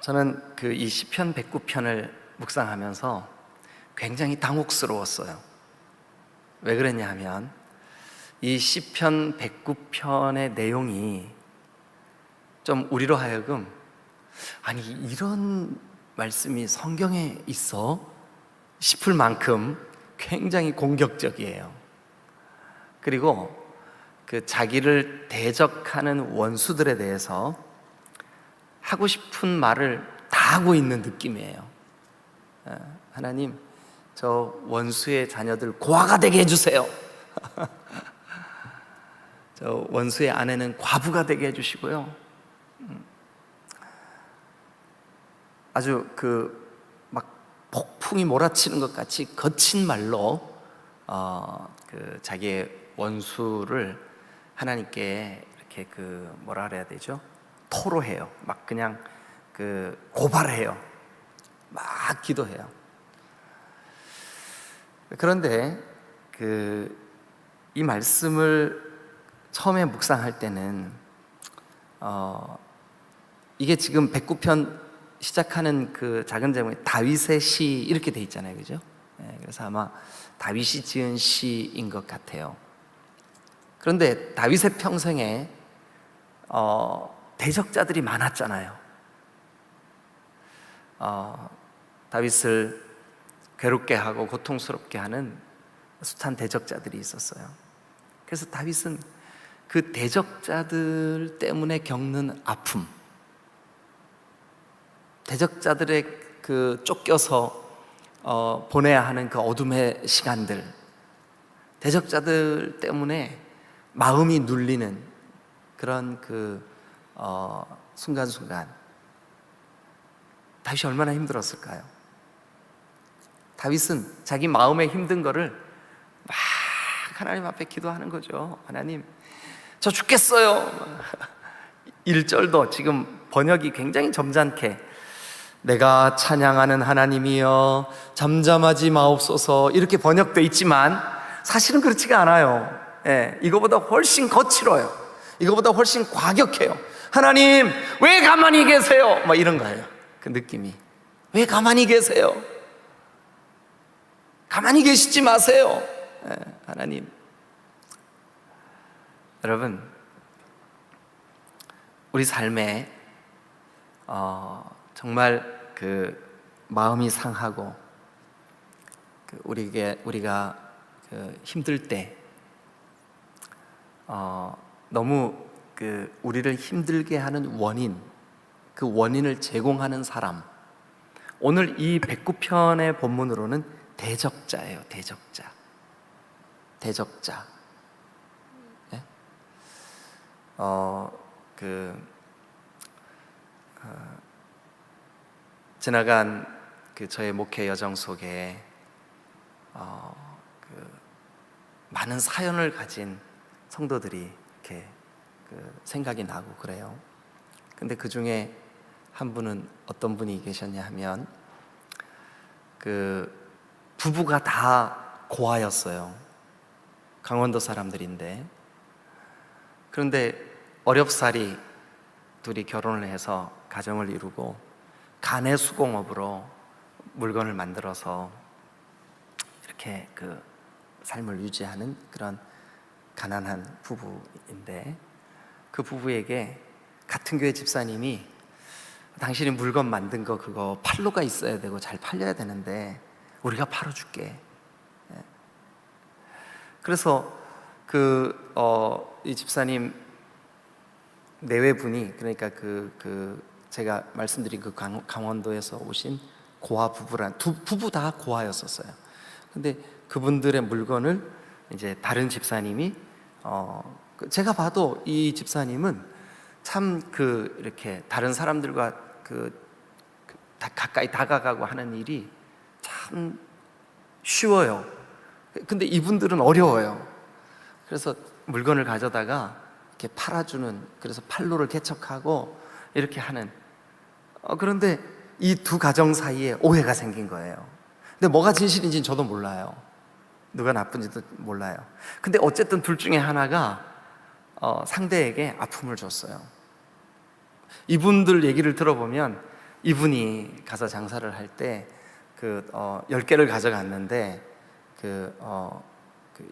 저는 이 시편 109편을 묵상하면서 굉장히 당혹스러웠어요. 왜 그랬냐 하면 이 시편 109편의 내용이 좀 우리로 하여금 아니 이런 말씀이 성경에 있어? 싶을 만큼 굉장히 공격적이에요. 그리고 자기를 대적하는 원수들에 대해서 하고 싶은 말을 다 하고 있는 느낌이에요. 하나님, 저 원수의 자녀들 고아가 되게 해주세요. 저 원수의 아내는 과부가 되게 해주시고요. 아주 막 폭풍이 몰아치는 것 같이 거친 말로 자기의 원수를 하나님께 이렇게 뭐라 그래야 되죠? 토로해요. 막 그냥 고발해요. 막 기도해요. 그런데 이 말씀을 처음에 묵상할 때는 이게 지금 109편 시작하는 작은 제목이 다윗의 시 이렇게 돼 있잖아요, 그죠? 그래서 아마 다윗이 지은 시인 것 같아요. 그런데 다윗의 평생에 대적자들이 많았잖아요. 다윗을 괴롭게 하고 고통스럽게 하는 숱한 대적자들이 있었어요. 그래서 다윗은 그 대적자들 때문에 겪는 아픔, 대적자들의 쫓겨서 보내야 하는 어둠의 시간들, 대적자들 때문에 마음이 눌리는 그런 순간순간, 다윗이 얼마나 힘들었을까요? 다윗은 자기 마음에 힘든 거를 막 하나님 앞에 기도하는 거죠. 하나님, 저 죽겠어요. 1절도 지금 번역이 굉장히 점잖게 내가 찬양하는 하나님이여 잠잠하지 마옵소서 이렇게 번역되어 있지만 사실은 그렇지가 않아요. 이거보다 훨씬 거칠어요. 이거보다 훨씬 과격해요. 하나님 왜 가만히 계세요? 막 이런 거예요. 그 느낌이. 왜 가만히 계세요? 가만히 계시지 마세요. 하나님. 여러분, 우리 삶에 정말 마음이 상하고 우리가 힘들 때 너무 우리를 힘들게 하는 원인, 그 원인을 제공하는 사람, 오늘 이 109편의 본문으로는 대적자예요. 대적자. 네? 지나간 저의 목회 여정 속에 많은 사연을 가진 성도들이 이렇게 생각이 나고 그래요. 근데 그 중에 한 분은 어떤 분이 계셨냐 하면 부부가 다 고아였어요. 강원도 사람들인데, 그런데 어렵사리 둘이 결혼을 해서 가정을 이루고 가내 수공업으로 물건을 만들어서 이렇게 삶을 유지하는 그런 가난한 부부인데, 그 부부에게 같은 교회 집사님이 당신이 물건 만든 거 그거 판로가 있어야 되고 잘 팔려야 되는데 우리가 팔아줄게. 그래서 이 집사님 내외분이, 그러니까 제가 말씀드린 강원도에서 오신 고아 부부 다 고아였었어요. 근데 그분들의 물건을 이제 다른 집사님이 제가 봐도 이 집사님은 참 이렇게 다른 사람들과 가까이 다가가고 하는 일이 참 쉬워요. 근데 이분들은 어려워요. 그래서 물건을 가져다가 이렇게 팔아주는, 그래서 판로를 개척하고 이렇게 하는. 그런데 이 두 가정 사이에 오해가 생긴 거예요. 근데 뭐가 진실인지는 저도 몰라요. 누가 나쁜지도 몰라요. 근데 어쨌든 둘 중에 하나가 상대에게 아픔을 줬어요. 이분들 얘기를 들어보면 이분이 가서 장사를 할 때 10개를 가져갔는데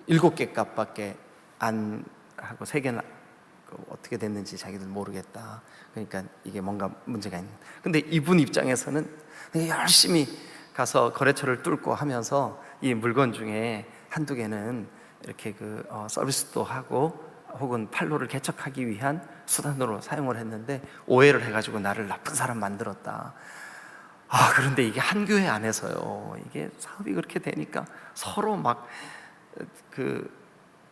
7개 값밖에 안 하고 3개는 어떻게 됐는지 자기들 모르겠다. 그러니까 이게 뭔가 문제가 있는. 근데 이분 입장에서는 열심히 가서 거래처를 뚫고 하면서 이 물건 중에 한두 개는 이렇게 서비스도 하고 혹은 판로를 개척하기 위한 수단으로 사용을 했는데 오해를 해가지고 나를 나쁜 사람 만들었다. 그런데 이게 한 교회 안에서요, 이게 사업이 그렇게 되니까 서로 막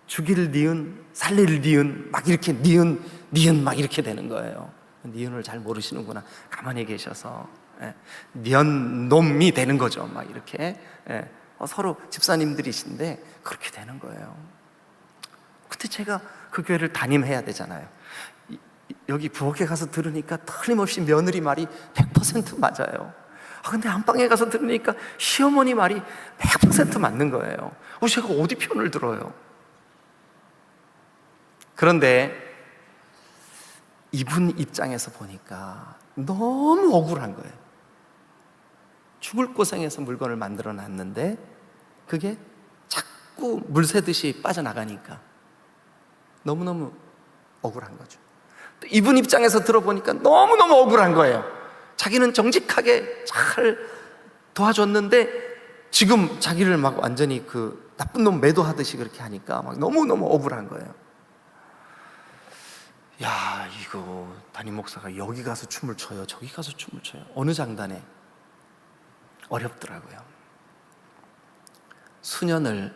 죽일 니은, 살릴 니은, 막 이렇게 니은 막 이렇게 되는 거예요. 니은을 잘 모르시는구나. 가만히 계셔서 니은 놈이 되는 거죠. 막 이렇게 서로 집사님들이신데 그렇게 되는 거예요. 근데 제가 그 교회를 담임해야 되잖아요. 여기 부엌에 가서 들으니까 틀림없이 며느리 말이 100% 맞아요. 근데 안방에 가서 들으니까 시어머니 말이 100% 맞는 거예요. 제가 어디 편을 들어요? 그런데 이분 입장에서 보니까 너무 억울한 거예요. 죽을 고생해서 물건을 만들어 놨는데 그게 자꾸 물 새듯이 빠져나가니까 너무너무 억울한 거죠. 또 이분 입장에서 들어보니까 너무너무 억울한 거예요. 자기는 정직하게 잘 도와줬는데 지금 자기를 막 완전히 나쁜 놈 매도하듯이 그렇게 하니까 막 너무너무 억울한 거예요. 야, 이거 담임 목사가 여기 가서 춤을 춰요, 저기 가서 춤을 춰요, 어느 장단에. 어렵더라고요. 수년을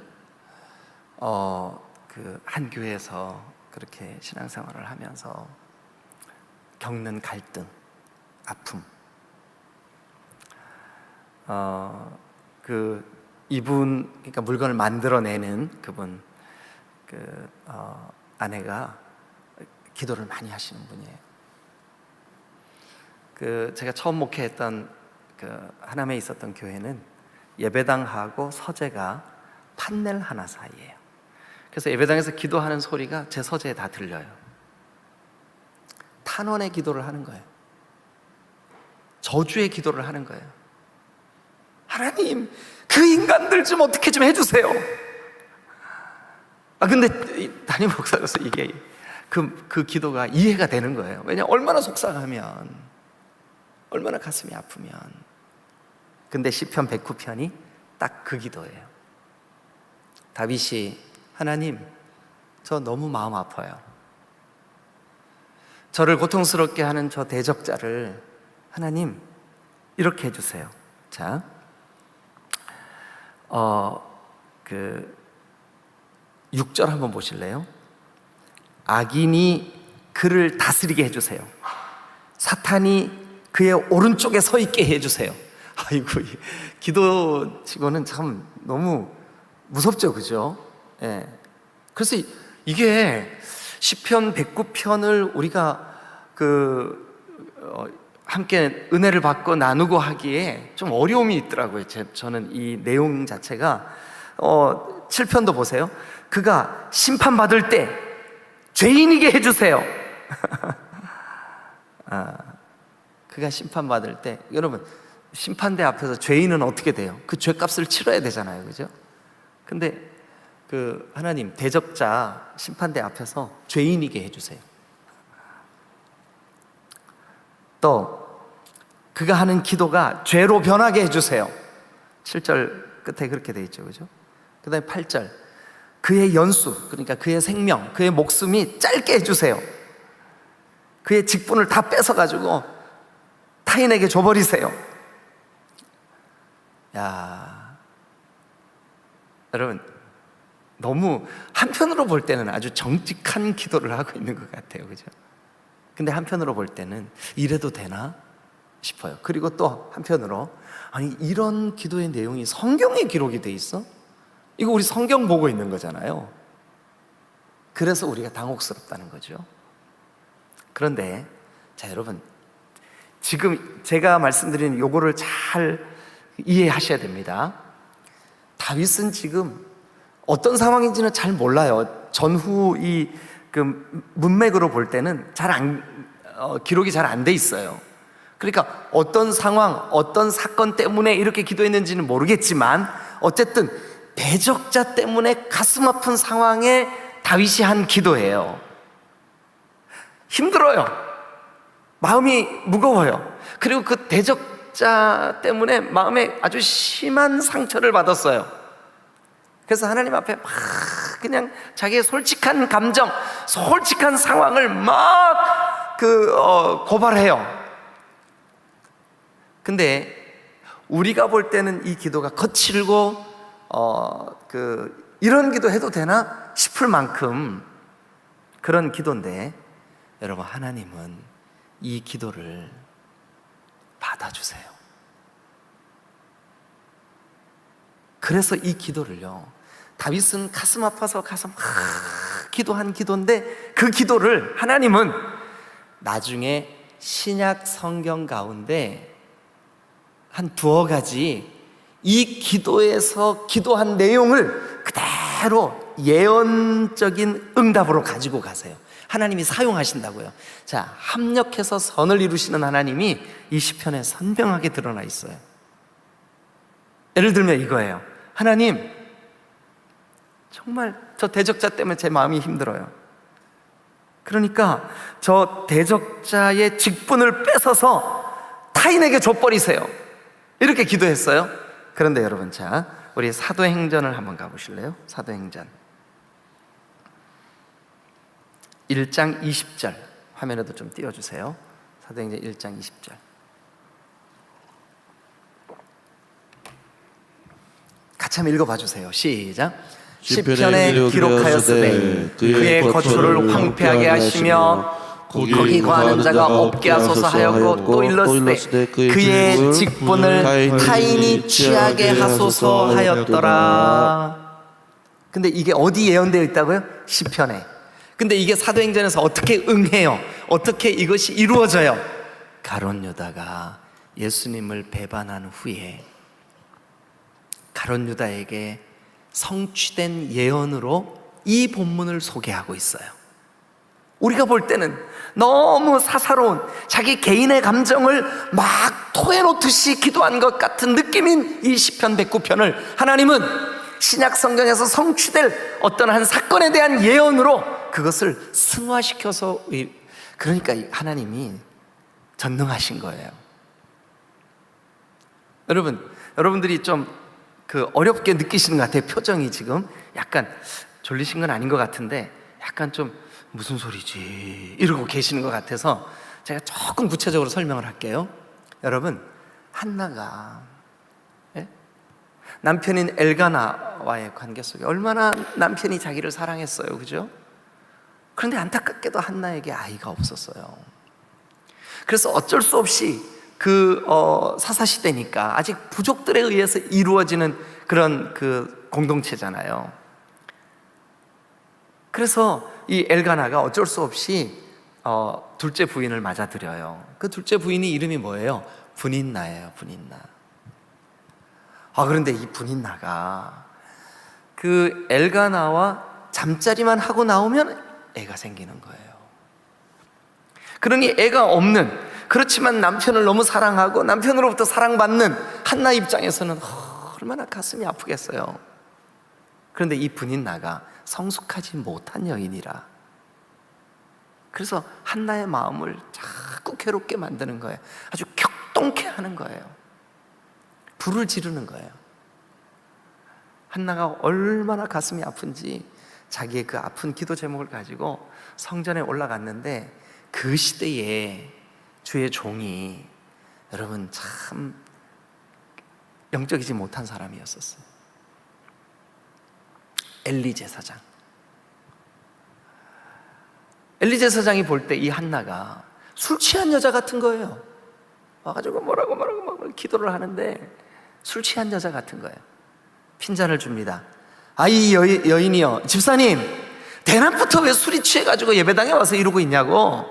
한 교회에서 그렇게 신앙생활을 하면서 겪는 갈등, 아픔. 이분, 그러니까 물건을 만들어내는 그분, 아내가 기도를 많이 하시는 분이에요. 제가 처음 목회했던 하남에 있었던 교회는 예배당하고 서재가 판넬 하나 사이예요. 그래서 예배당에서 기도하는 소리가 제 서재에 다 들려요. 탄원의 기도를 하는 거예요. 저주의 기도를 하는 거예요. 하나님, 그 인간들 좀 어떻게 좀 해주세요. 근데 담임 목사로서 이게 그 기도가 이해가 되는 거예요. 왜냐하면 얼마나 속상하면, 얼마나 가슴이 아프면. 근데 시편 109편이 딱 그 기도예요. 다윗이, 하나님, 저 너무 마음 아파요. 저를 고통스럽게 하는 저 대적자를 하나님 이렇게 해주세요. 자, 6절 한번 보실래요? 악인이 그를 다스리게 해주세요. 사탄이 그의 오른쪽에 서 있게 해주세요. 아이고, 기도치고는 참 너무 무섭죠, 그죠? 예. 그래서 이게 시편 109편을 우리가 함께 은혜를 받고 나누고 하기에 좀 어려움이 있더라고요. 저는 이 내용 자체가 7편도 보세요. 그가 심판받을 때 죄인이게 해주세요. 그가 심판받을 때, 여러분, 심판대 앞에서 죄인은 어떻게 돼요? 그 죄값을 치러야 되잖아요, 그죠? 근데 하나님, 대적자 심판대 앞에서 죄인이게 해주세요. 또 그가 하는 기도가 죄로 변하게 해주세요. 7절 끝에 그렇게 돼 있죠, 그죠? 그 다음에 8절, 그의 연수, 그러니까 그의 생명, 그의 목숨이 짧게 해주세요. 그의 직분을 다 뺏어가지고 타인에게 줘버리세요. 야, 여러분, 너무 한편으로 볼 때는 아주 정직한 기도를 하고 있는 것 같아요, 그죠? 근데 한편으로 볼 때는 이래도 되나 싶어요. 그리고 또 한편으로, 아니, 이런 기도의 내용이 성경에 기록이 돼 있어? 이거 우리 성경 보고 있는 거잖아요. 그래서 우리가 당혹스럽다는 거죠. 그런데 자, 여러분, 지금 제가 말씀드린 요거를 잘 이해하셔야 됩니다. 다윗은 지금 어떤 상황인지는 잘 몰라요. 전후 문맥으로 볼 때는 기록이 잘 안 돼 있어요. 그러니까 어떤 상황, 어떤 사건 때문에 이렇게 기도했는지는 모르겠지만 어쨌든 대적자 때문에 가슴 아픈 상황에 다윗이 한 기도예요. 힘들어요. 마음이 무거워요. 그리고 그 대적자 때문에 마음에 아주 심한 상처를 받았어요. 그래서 하나님 앞에 막 그냥 자기의 솔직한 감정, 솔직한 상황을 막 고발해요. 근데 우리가 볼 때는 이 기도가 거칠고 이런 기도 해도 되나 싶을 만큼 그런 기도인데, 여러분, 하나님은 이 기도를 받아주세요. 그래서 이 기도를요, 다윗은 가슴 아파서 가서 막 기도한 기도인데, 그 기도를 하나님은 나중에 신약 성경 가운데 한 두어 가지 이 기도에서 기도한 내용을 그대로 예언적인 응답으로 가지고 가세요. 하나님이 사용하신다고요. 자, 합력해서 선을 이루시는 하나님이 이 시편에 선명하게 드러나 있어요. 예를 들면 이거예요. 하나님, 정말 저 대적자 때문에 제 마음이 힘들어요. 그러니까 저 대적자의 직분을 뺏어서 타인에게 줘버리세요. 이렇게 기도했어요. 그런데 여러분, 자, 우리 사도행전을 한번 가보실래요? 사도행전 1장 20절 화면에도 좀 띄워주세요. 사도행전 1장 20절. 같이 한번 읽어봐 주세요. 시작. 시편에 기록하였으되 그의 거처를 황폐하게 하시며 거기 거하는 자가 없게 하소서 하였고, 또 일렀으되 그의 직분을 타인이 취하게 하소서 하였더라. 근데 이게 어디 예언되어 있다고요? 시편에. 근데 이게 사도행전에서 어떻게 응해요? 어떻게 이것이 이루어져요? 가룟 유다가 예수님을 배반한 후에 가룟 유다에게 성취된 예언으로 이 본문을 소개하고 있어요. 우리가 볼 때는 너무 사사로운 자기 개인의 감정을 막 토해놓듯이 기도한 것 같은 느낌인 이 시편 109편을 하나님은 신약 성경에서 성취될 어떤 한 사건에 대한 예언으로 그것을 승화시켜서, 그러니까 하나님이 전능하신 거예요. 여러분들이 좀 어렵게 느끼시는 것 같아요. 표정이 지금 약간 졸리신 건 아닌 것 같은데 약간 좀 무슨 소리지 이러고 계시는 것 같아서 제가 조금 구체적으로 설명을 할게요. 여러분, 한나가 남편인 엘가나와의 관계 속에 얼마나 남편이 자기를 사랑했어요, 그죠? 그런데 안타깝게도 한나에게 아이가 없었어요. 그래서 어쩔 수 없이 사사시대니까 아직 부족들에 의해서 이루어지는 그런 공동체잖아요. 그래서 이 엘가나가 어쩔 수 없이 둘째 부인을 맞아들여요. 그 둘째 부인이 이름이 뭐예요? 분인나예요. 분인나. 그런데 이 분인나가 그 엘가나와 잠자리만 하고 나오면 애가 생기는 거예요. 그러니 애가 없는, 그렇지만 남편을 너무 사랑하고 남편으로부터 사랑받는 한나 입장에서는 얼마나 가슴이 아프겠어요. 그런데 이 분인나가 성숙하지 못한 여인이라, 그래서 한나의 마음을 자꾸 괴롭게 만드는 거예요. 아주 격동케 하는 거예요. 불을 지르는 거예요. 한나가 얼마나 가슴이 아픈지 자기의 그 아픈 기도 제목을 가지고 성전에 올라갔는데, 그 시대에 주의 종이, 여러분, 참 영적이지 못한 사람이었었어요. 엘리 제사장. 엘리 제사장이 볼 때 이 한나가 술 취한 여자 같은 거예요. 와가지고 뭐라고 기도를 하는데 술 취한 여자 같은 거예요. 핀잔을 줍니다. 이 여인이요, 집사님, 대낮부터 왜 술이 취해가지고 예배당에 와서 이러고 있냐고.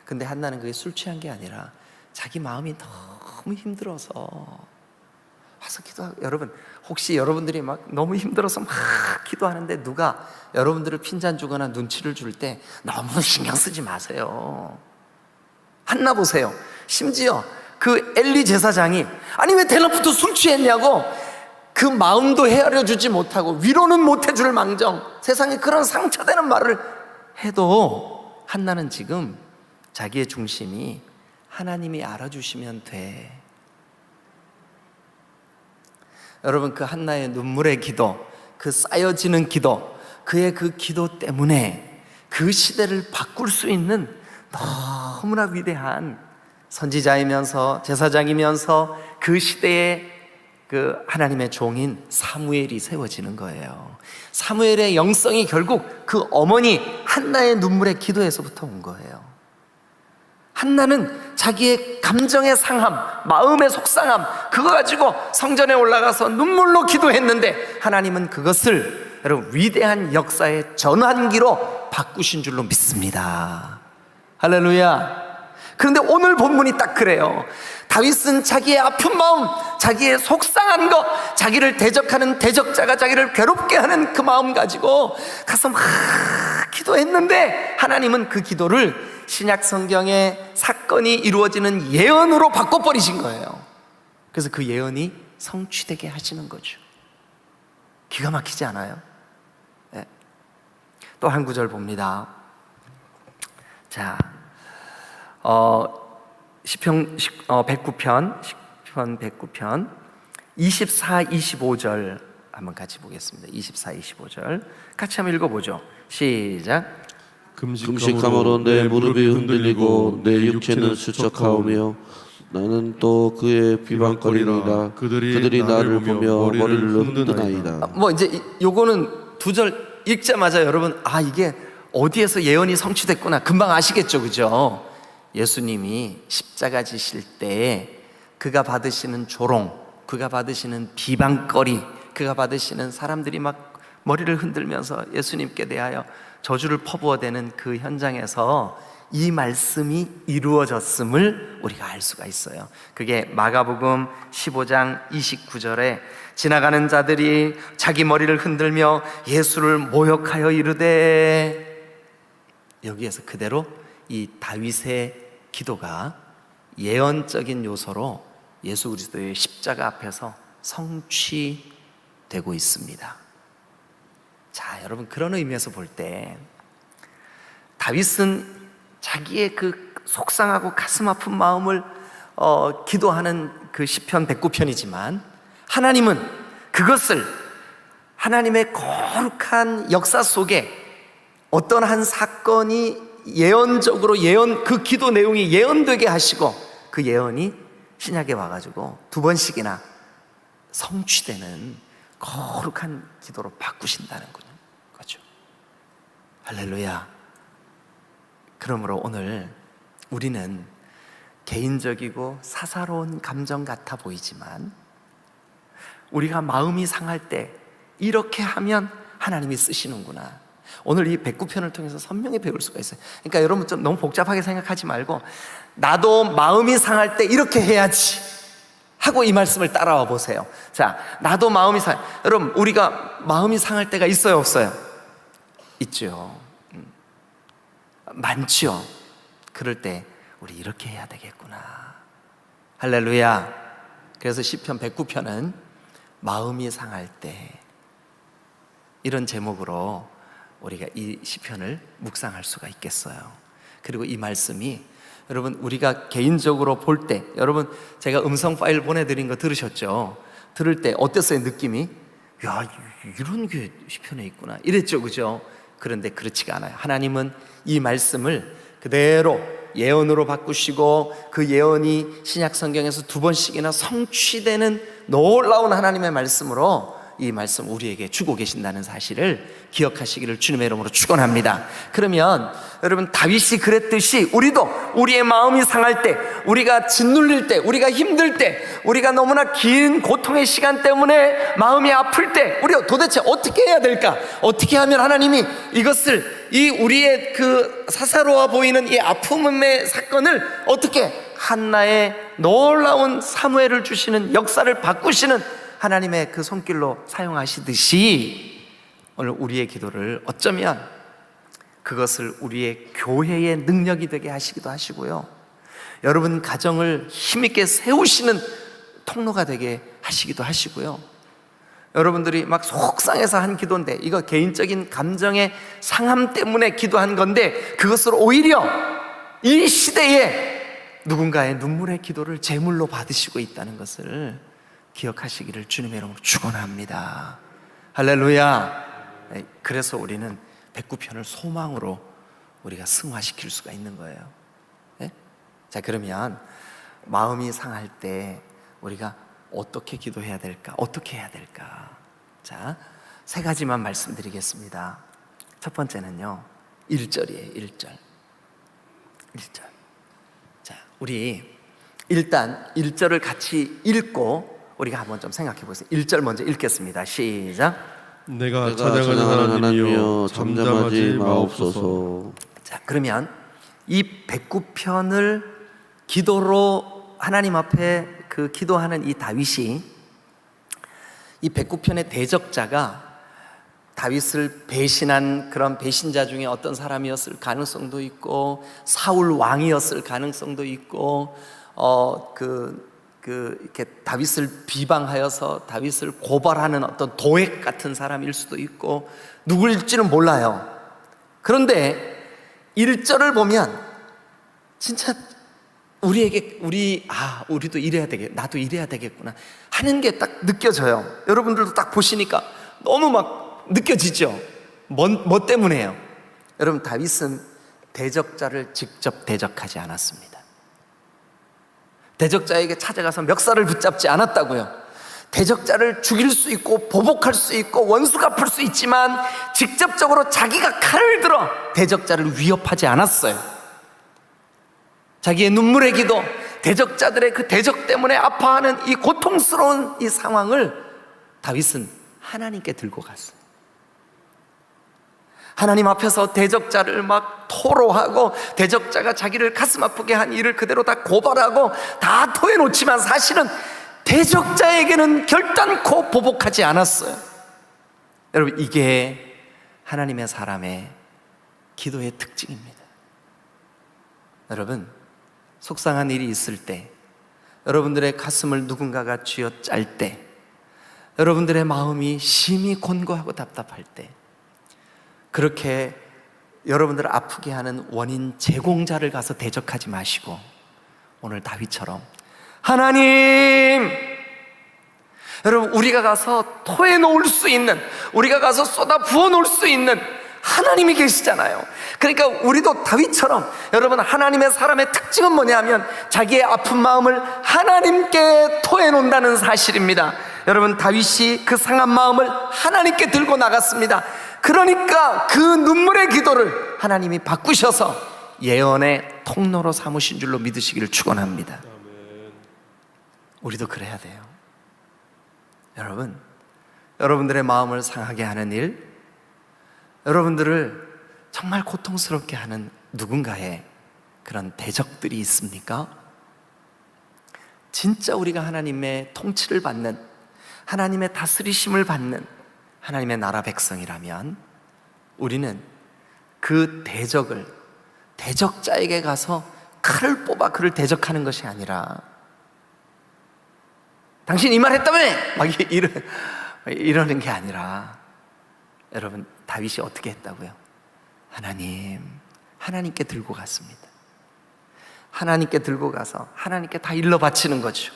근데 한나는 그게 술 취한 게 아니라 자기 마음이 너무 힘들어서 와서 기도하고. 여러분, 혹시 여러분들이 막 너무 힘들어서 막 기도하는데 누가 여러분들을 핀잔 주거나 눈치를 줄 때 너무 신경 쓰지 마세요. 한나 보세요. 심지어 그 엘리 제사장이 아니 왜 대낮부터 술 취했냐고 그 마음도 헤아려 주지 못하고 위로는 못 해줄 망정 세상에 그런 상처되는 말을 해도 한나는 지금 자기의 중심이 하나님이 알아주시면 돼. 여러분, 그 한나의 눈물의 기도, 그 쌓여지는 기도, 그의 그 기도 때문에 그 시대를 바꿀 수 있는 너무나 위대한 선지자이면서 제사장이면서 그 시대에 그 하나님의 종인 사무엘이 세워지는 거예요. 사무엘의 영성이 결국 그 어머니 한나의 눈물의 기도에서부터 온 거예요. 한나는 자기의 감정의 상함, 마음의 속상함, 그거 가지고 성전에 올라가서 눈물로 기도했는데 하나님은 그것을 여러분 위대한 역사의 전환기로 바꾸신 줄로 믿습니다. 할렐루야. 그런데 오늘 본문이 딱 그래요. 다윗은 자기의 아픈 마음, 자기의 속상한 것, 자기를 대적하는 대적자가 자기를 괴롭게 하는 그 마음 가지고 가서 막 기도했는데 하나님은 그 기도를 신약 성경의 사건이 이루어지는 예언으로 바꿔버리신 거예요. 그래서 그 예언이 성취되게 하시는 거죠. 기가 막히지 않아요? 네. 또 한 구절 봅니다. 자, 시편 109편 24, 25절 한번 같이 보겠습니다. 24, 25절 같이 한번 읽어보죠. 시작. 금식함으로 내 무릎이 흔들리고 내 육체는 수척하오며 나는 또 그의 비방거리니라. 그들이 나를 보며 머리를 흔드나이다. 뭐 이제 요거는 두 절 읽자마자 여러분 이게 어디에서 예언이 성취됐구나 금방 아시겠죠, 그죠? 예수님이 십자가 지실 때 그가 받으시는 조롱, 그가 받으시는 비방거리, 그가 받으시는 사람들이 막 머리를 흔들면서 예수님께 대하여 저주를 퍼부어대는 그 현장에서 이 말씀이 이루어졌음을 우리가 알 수가 있어요. 그게 마가복음 15장 29절에 지나가는 자들이 자기 머리를 흔들며 예수를 모욕하여 이르되, 여기에서 그대로 이 다윗의 기도가 예언적인 요소로 예수 그리스도의 십자가 앞에서 성취되고 있습니다. 자, 여러분, 그런 의미에서 볼 때 다윗은 자기의 그 속상하고 가슴 아픈 마음을 기도하는 그 시편 109편이지만 하나님은 그것을 하나님의 거룩한 역사 속에 어떤 한 사건이 예언적으로 그 기도 내용이 예언되게 하시고 그 예언이 신약에 와가지고 두 번씩이나 성취되는 거룩한 기도로 바꾸신다는 거죠. 할렐루야. 그러므로 오늘 우리는 개인적이고 사사로운 감정 같아 보이지만 우리가 마음이 상할 때 이렇게 하면 하나님이 쓰시는구나. 오늘 이 109편을 통해서 선명히 배울 수가 있어요. 그러니까 여러분 좀 너무 복잡하게 생각하지 말고 나도 마음이 상할 때 이렇게 해야지 하고 이 말씀을 따라와 보세요. 자, 나도 마음이 여러분, 우리가 마음이 상할 때가 있어요, 없어요? 있죠. 많죠. 그럴 때 우리 이렇게 해야 되겠구나. 할렐루야. 그래서 시편 109편은 마음이 상할 때, 이런 제목으로 우리가 이 시편을 묵상할 수가 있겠어요. 그리고 이 말씀이 여러분 우리가 개인적으로 볼 때, 여러분 제가 음성 파일 보내드린 거 들으셨죠? 들을 때 어땠어요, 느낌이? 야, 이런 게 시편에 있구나 이랬죠, 그죠? 그런데 그렇지가 않아요. 하나님은 이 말씀을 그대로 예언으로 바꾸시고 그 예언이 신약 성경에서 두 번씩이나 성취되는 놀라운 하나님의 말씀으로 이 말씀 우리에게 주고 계신다는 사실을 기억하시기를 주님의 이름으로 축원합니다. 그러면 여러분, 다윗이 그랬듯이 우리도 우리의 마음이 상할 때, 우리가 짓눌릴 때, 우리가 힘들 때, 우리가 너무나 긴 고통의 시간 때문에 마음이 아플 때 우리가 도대체 어떻게 해야 될까? 어떻게 하면 하나님이 이것을, 이 우리의 그 사사로워 보이는 이 아픔의 사건을 어떻게 한나의 놀라운 사무엘을 주시는 역사를 바꾸시는 하나님의 그 손길로 사용하시듯이 오늘 우리의 기도를 어쩌면 그것을 우리의 교회의 능력이 되게 하시기도 하시고요, 여러분 가정을 힘있게 세우시는 통로가 되게 하시기도 하시고요. 여러분들이 막 속상해서 한 기도인데, 이거 개인적인 감정의 상함 때문에 기도한 건데, 그것을 오히려 이 시대에 누군가의 눈물의 기도를 제물로 받으시고 있다는 것을 기억하시기를 주님의 이름으로 축원합니다. 할렐루야. 그래서 우리는 백구편을 소망으로 우리가 승화시킬 수가 있는 거예요. 네? 자, 그러면 마음이 상할 때 우리가 어떻게 기도해야 될까? 어떻게 해야 될까? 자, 세 가지만 말씀드리겠습니다. 첫 번째는요, 1절이에요. 1절. 자, 우리 일단 1절을 같이 읽고 우리가 한번 좀 생각해 보세요. 1절 먼저 읽겠습니다. 시작. 내가 찬양하는 하나님이여 잠잠하지 마옵소서. 자, 그러면 이 백구편을 기도로 하나님 앞에 그 기도하는 이 다윗이, 이 백구편의 대적자가 다윗을 배신한 그런 배신자 중에 어떤 사람이었을 가능성도 있고, 사울 왕이었을 가능성도 있고, 이렇게 다윗을 비방하여서 다윗을 고발하는 어떤 도액 같은 사람일 수도 있고, 누구일지는 몰라요. 그런데 1절을 보면 진짜 우리도 이래야 되겠, 나도 이래야 되겠구나 하는 게 딱 느껴져요. 여러분들도 딱 보시니까 너무 막 느껴지죠? 뭐 때문에요? 여러분, 다윗은 대적자를 직접 대적하지 않았습니다. 대적자에게 찾아가서 멱살을 붙잡지 않았다고요. 대적자를 죽일 수 있고 보복할 수 있고 원수 갚을 수 있지만 직접적으로 자기가 칼을 들어 대적자를 위협하지 않았어요. 자기의 눈물의 기도, 대적자들의 그 대적 때문에 아파하는 이 고통스러운 이 상황을 다윗은 하나님께 들고 갔어요. 하나님 앞에서 대적자를 막 토로하고, 대적자가 자기를 가슴 아프게 한 일을 그대로 다 고발하고 다 토해놓지만 사실은 대적자에게는 결단코 보복하지 않았어요. 여러분, 이게 하나님의 사람의 기도의 특징입니다. 여러분, 속상한 일이 있을 때, 여러분들의 가슴을 누군가가 쥐어짤 때, 여러분들의 마음이 심히 곤고하고 답답할 때, 그렇게 여러분들을 아프게 하는 원인 제공자를 가서 대적하지 마시고, 오늘 다윗처럼 하나님, 여러분, 우리가 가서 토해놓을 수 있는, 우리가 가서 쏟아 부어놓을 수 있는 하나님이 계시잖아요. 그러니까 우리도 다윗처럼, 여러분, 하나님의 사람의 특징은 뭐냐면 자기의 아픈 마음을 하나님께 토해놓는다는 사실입니다. 여러분, 다윗이 그 상한 마음을 하나님께 들고 나갔습니다. 그러니까 그 눈물의 기도를 하나님이 바꾸셔서 예언의 통로로 삼으신 줄로 믿으시기를 축원합니다. 우리도 그래야 돼요. 여러분, 여러분들의 마음을 상하게 하는 일, 여러분들을 정말 고통스럽게 하는 누군가의 그런 대적들이 있습니까? 진짜 우리가 하나님의 통치를 받는, 하나님의 다스리심을 받는 하나님의 나라 백성이라면 우리는 그 대적자에게 가서 칼을 뽑아 그를 대적하는 것이 아니라, 당신 이 말 했다며! 막 이러는 게 아니라, 여러분, 다윗이 어떻게 했다고요? 하나님께 들고 갔습니다. 하나님께 들고 가서 하나님께 다 일러 바치는 거죠.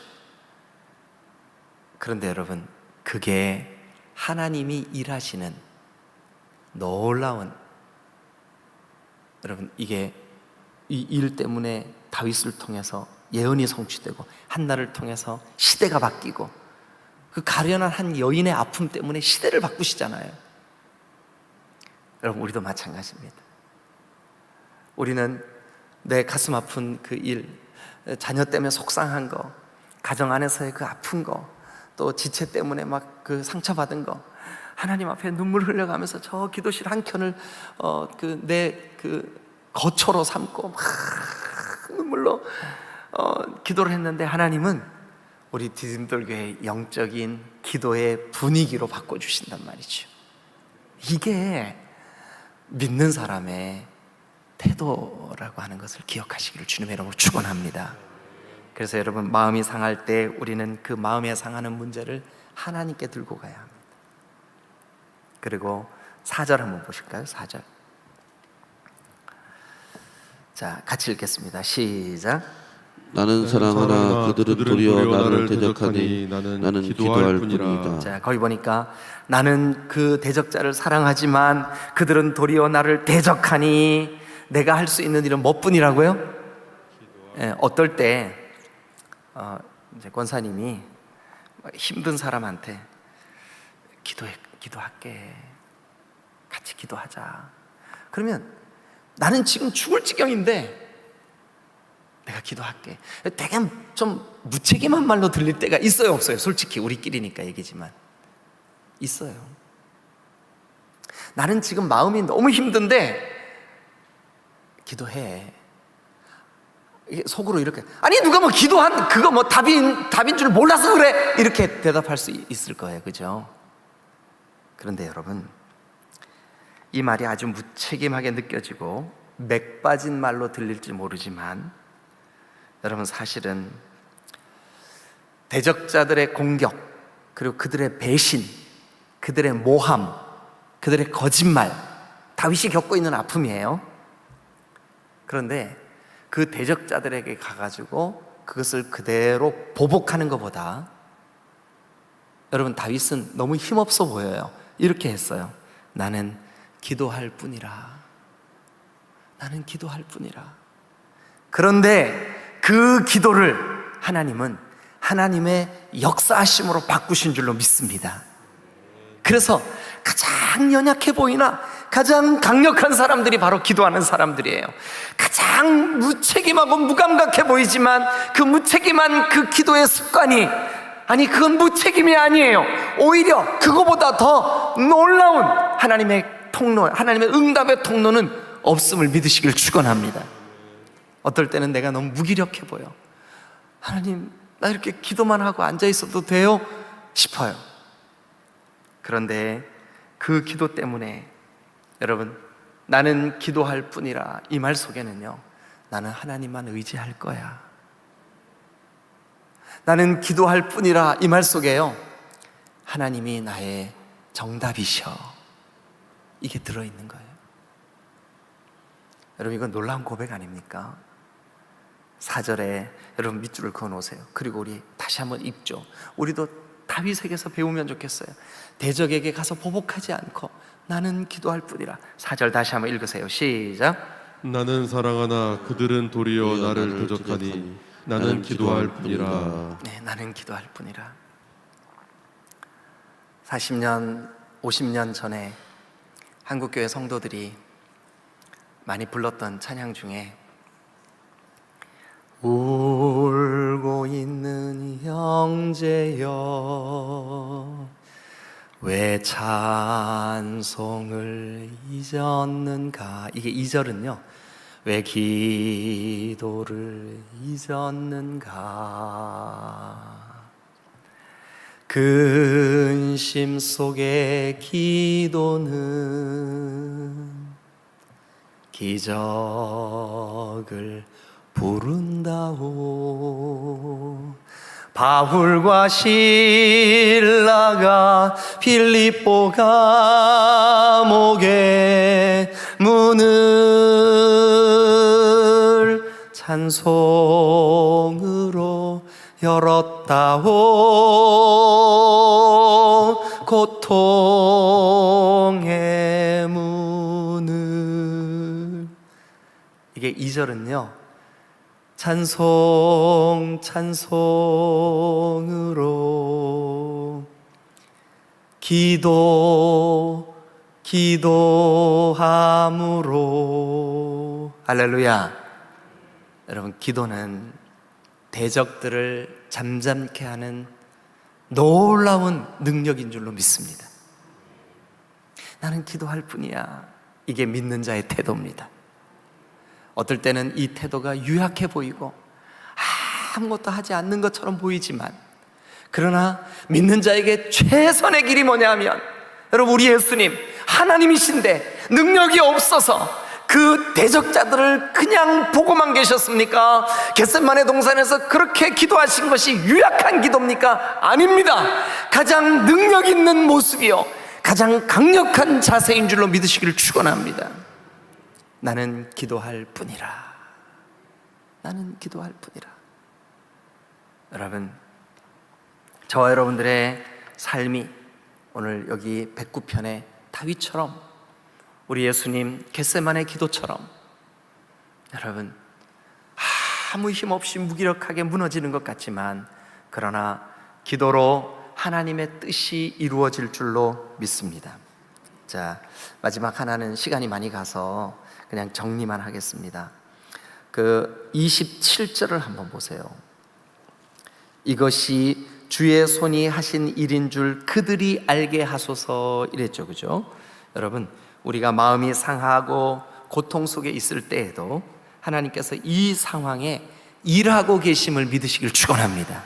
그런데 여러분, 그게 하나님이 일하시는 놀라운, 여러분, 이게 이 일 때문에 다윗을 통해서 예언이 성취되고, 한나를 통해서 시대가 바뀌고, 그 가련한 한 여인의 아픔 때문에 시대를 바꾸시잖아요. 여러분, 우리도 마찬가지입니다. 우리는 내 가슴 아픈 그 일, 자녀 때문에 속상한 거, 가정 안에서의 그 아픈 거, 또 지체 때문에 막 그 상처받은 거, 하나님 앞에 눈물 흘려가면서 저 기도실 한 켠을 내 거처로 삼고 막 눈물로 기도를 했는데, 하나님은 우리 디딤돌교회의 영적인 기도의 분위기로 바꿔주신단 말이죠. 이게 믿는 사람의 태도 태도라고 하는 것을 기억하시기를 주님의 이름으로 축원합니다. 그래서 여러분, 마음이 상할 때 우리는 그 마음에 상하는 문제를 하나님께 들고 가야 합니다. 그리고 4절 한번 보실까요? 4절. 자, 같이 읽겠습니다. 시작. 나는 사랑하나 그들은 도리어 나를 대적하니 나는 기도할 뿐이라. 자, 거기 보니까 나는 그 대적자를 사랑하지만 그들은 도리어 나를 대적하니, 내가 할 수 있는 일은 뭐뿐이라고요? 어떨 때 이제 권사님이 힘든 사람한테 기도할게, 같이 기도하자. 그러면 나는 지금 죽을 지경인데 내가 기도할게. 되게 좀 무책임한 말로 들릴 때가 있어요, 없어요? 솔직히 우리끼리니까 얘기지만 있어요. 나는 지금 마음이 너무 힘든데 기도해. 속으로 이렇게, 아니 누가 뭐 기도한 그거 뭐 답인 줄 몰라서 그래, 이렇게 대답할 수 있을 거예요, 그죠? 그런데 여러분, 이 말이 아주 무책임하게 느껴지고 맥 빠진 말로 들릴지 모르지만, 여러분, 사실은 대적자들의 공격, 그리고 그들의 배신, 그들의 모함, 그들의 거짓말, 다윗이 겪고 있는 아픔이에요. 그런데 그 대적자들에게 가가지고 그것을 그대로 보복하는 것보다, 여러분, 다윗은 너무 힘없어 보여요. 이렇게 했어요. 나는 기도할 뿐이라. 나는 기도할 뿐이라. 그런데 그 기도를 하나님은 하나님의 역사하심으로 바꾸신 줄로 믿습니다. 그래서 가장 연약해 보이나 가장 강력한 사람들이 바로 기도하는 사람들이에요. 가장 무책임하고 무감각해 보이지만 그 무책임한 그 기도의 습관이, 아니 그건 무책임이 아니에요. 오히려 그거보다 더 놀라운 하나님의 통로, 하나님의 응답의 통로는 없음을 믿으시길 축원합니다. 어떨 때는 내가 너무 무기력해 보여. 하나님, 나 이렇게 기도만 하고 앉아 있어도 돼요? 싶어요. 그런데 그 기도 때문에 여러분, 나는 기도할 뿐이라, 이 말 속에는요, 나는 하나님만 의지할 거야. 나는 기도할 뿐이라, 이 말 속에요, 하나님이 나의 정답이셔, 이게 들어있는 거예요. 여러분, 이건 놀라운 고백 아닙니까? 4절에 여러분 밑줄을 그어 놓으세요. 그리고 우리 다시 한번 읽죠. 우리도 다윗에게서 배우면 좋겠어요. 대적에게 가서 보복하지 않고 나는 기도할 뿐이라. 4절 다시 한번 읽으세요. 시작. 나는 사랑하나 그들은 도리어 나를 대적하니 나는 기도할 뿐이라. 네, 나는 기도할 뿐이라. 40년, 50년 전에 한국교회 성도들이 많이 불렀던 찬양 중에 울고 있는 형제여 왜 찬송을 잊었는가, 이게 2절은요 왜 기도를 잊었는가, 근심 속의 기도는 기적을 부른다오. 바울과 실라가 빌립보 감옥에 문을 찬송으로 열었다오. 고통의 문을. 이게 2절은요 찬송으로 기도함으로. 할렐루야. 여러분, 기도는 대적들을 잠잠케 하는 놀라운 능력인 줄로 믿습니다. 나는 기도할 뿐이야, 이게 믿는 자의 태도입니다. 어떨 때는 이 태도가 유약해 보이고 아무것도 하지 않는 것처럼 보이지만, 그러나 믿는 자에게 최선의 길이 뭐냐 하면, 여러분, 우리 예수님 하나님이신데 능력이 없어서 그 대적자들을 그냥 보고만 계셨습니까? 겟세마네 동산에서 그렇게 기도하신 것이 유약한 기도입니까? 아닙니다. 가장 능력 있는 모습이요, 가장 강력한 자세인 줄로 믿으시기를 축원합니다. 나는 기도할 뿐이라. 나는 기도할 뿐이라. 여러분, 저와 여러분들의 삶이 오늘 여기 109편의 다윗처럼, 우리 예수님 겟세마네 기도처럼, 여러분 아무 힘없이 무기력하게 무너지는 것 같지만, 그러나 기도로 하나님의 뜻이 이루어질 줄로 믿습니다. 자, 마지막 하나는 시간이 많이 가서 그냥 정리만 하겠습니다. 그 27절을 한번 보세요. 이것이 주의 손이 하신 일인 줄 그들이 알게 하소서, 이랬죠. 그죠? 여러분, 우리가 마음이 상하고 고통 속에 있을 때에도 하나님께서 이 상황에 일하고 계심을 믿으시길 축원합니다.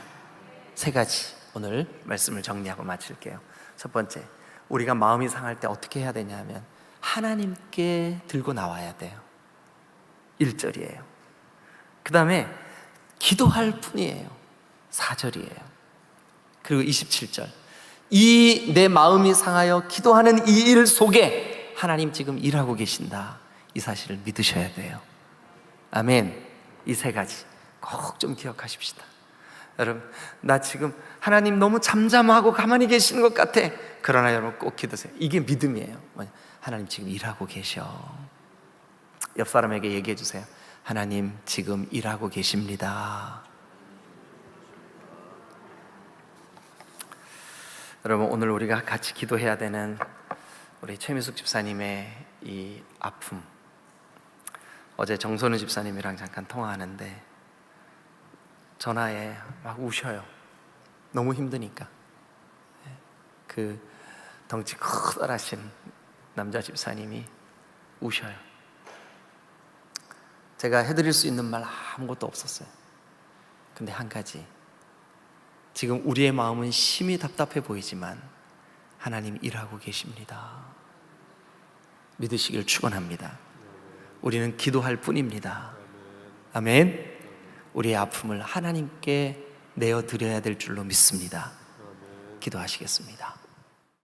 세 가지 오늘 말씀을 정리하고 마칠게요. 첫 번째, 우리가 마음이 상할 때 어떻게 해야 되냐면 하나님께 들고 나와야 돼요. 1절이에요. 그 다음에 기도할 뿐이에요. 4절이에요. 그리고 27절, 이 내 마음이 상하여 기도하는 이 일 속에 하나님 지금 일하고 계신다, 이 사실을 믿으셔야 돼요. 아멘. 이 세 가지 꼭 좀 기억하십시다. 여러분, 나 지금 하나님 너무 잠잠하고 가만히 계시는 것 같아. 그러나 여러분 꼭 기도하세요. 이게 믿음이에요. 하나님 지금 일하고 계셔. 옆 사람에게 얘기해 주세요. 하나님 지금 일하고 계십니다. 여러분, 오늘 우리가 같이 기도해야 되는 우리 최미숙 집사님의 이 아픔, 어제 정선우 집사님이랑 잠깐 통화하는데 전화에 막 우셔요. 너무 힘드니까. 그 덩치 커다라신 남자 집사님이 우셔요. 제가 해드릴 수 있는 말 아무것도 없었어요. 근데 한 가지, 지금 우리의 마음은 심히 답답해 보이지만 하나님 일하고 계십니다. 믿으시길 축원합니다. 우리는 기도할 뿐입니다. 아멘. 우리의 아픔을 하나님께 내어드려야 될 줄로 믿습니다. 기도하시겠습니다.